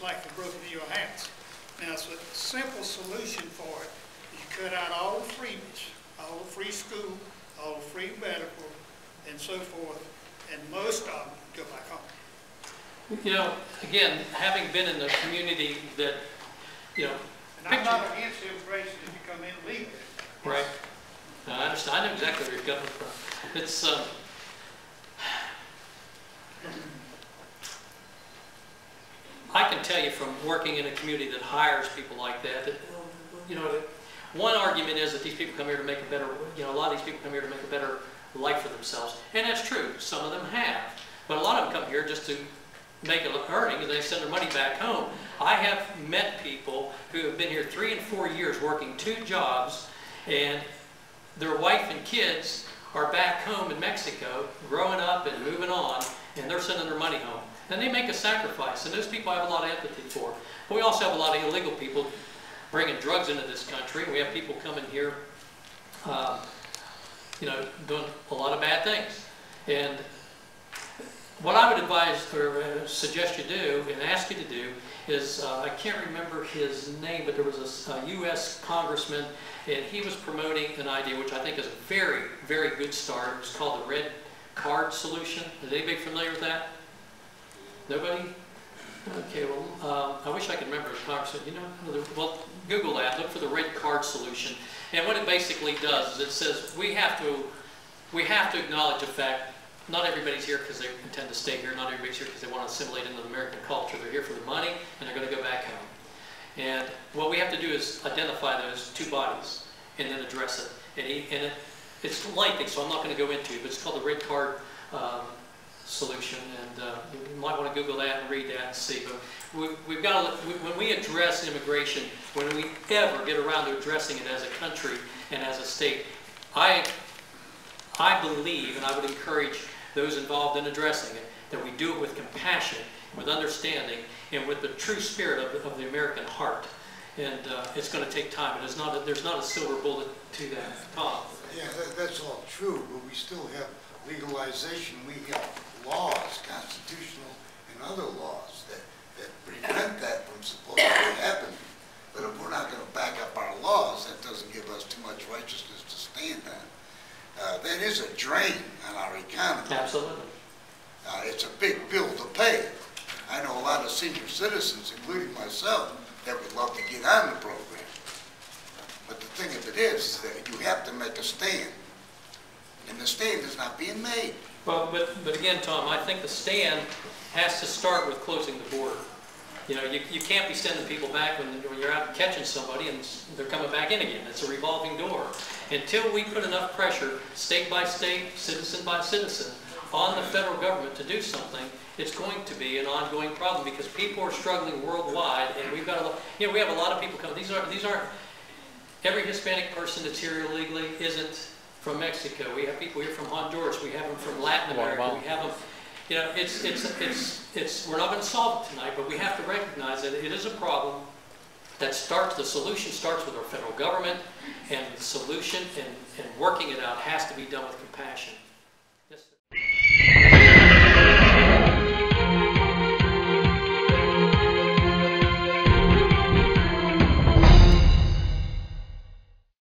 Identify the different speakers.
Speaker 1: just like the broken of your house. Now, it's a simple solution for it. You cut out all the freebies, all the free school, all the free medical, and so forth, and most of them go back home.
Speaker 2: You know, again, having been in the community that, you know,
Speaker 1: and I'm not against immigration if you come in legally.
Speaker 2: Right. No, I understand. I know exactly where you're coming from. It's I can tell you from working in a community that hires people like that, that, you know, one argument is that these people come here to make a better, you know, a lot of these people come here to make a better life for themselves. And that's true. Some of them have. But a lot of them come here just to make an earning and they send their money back home. I have met people who have been here 3 and 4 years working 2 jobs, and their wife and kids are back home in Mexico, growing up and moving on, and they're sending their money home. And they make a sacrifice, and those people I have a lot of empathy for. But we also have a lot of illegal people bringing drugs into this country. We have people coming here, you know, doing a lot of bad things. And what I would advise or suggest you do and ask you to do is, I can't remember his name, but there was a U.S. congressman, and he was promoting an idea which I think is a very, very good start. It was called the red card solution. Is anybody familiar with that? Nobody? Okay, well, I wish I could remember his congressman. You know, well, Google that. Look for the red card solution. And what it basically does is it says we have to acknowledge the fact not everybody's here because they intend to stay here. Not everybody's here because they want to assimilate into the American culture. They're here for the money, and they're going to go back home. And what we have to do is identify those 2 bodies and then address it. And it's lengthy, so I'm not going to go into it, but it's called the red card solution. And you might want to Google that and read that and see. But we've got to, when we address immigration, when we ever get around to addressing it as a country and as a state, I believe, and I would encourage those involved in addressing it, that we do it with compassion, with understanding, and with the true spirit of the American heart. And it's going to take time. There's not a silver bullet to that. Tom?
Speaker 3: Yeah, that's all true, but we still have legalization. We have laws, constitutional and other laws, that prevent that from supposed to happen. But if we're not going to back up our laws, that doesn't give us too much righteousness to stand on. That is a drain on our economy.
Speaker 2: Absolutely.
Speaker 3: It's a big bill to pay. I know a lot of senior citizens, including myself, that would love to get on the program. But the thing of it is that you have to make a stand. And the stand is not being made.
Speaker 2: Well, but again, Tom, I think the stand has to start with closing the border. You know, you can't be sending people back when you're out catching somebody and they're coming back in again. It's a revolving door. Until we put enough pressure, state by state, citizen by citizen, on the federal government to do something, it's going to be an ongoing problem because people are struggling worldwide, and we've got you know, we have a lot of people coming. These aren't every Hispanic person that's here illegally isn't from Mexico. We have people here from Honduras. We have them from Latin America. We have them. You know, we're not going to solve it tonight, but we have to recognize that it is a problem that the solution starts with our federal government, and the solution and working it out has to be done with compassion.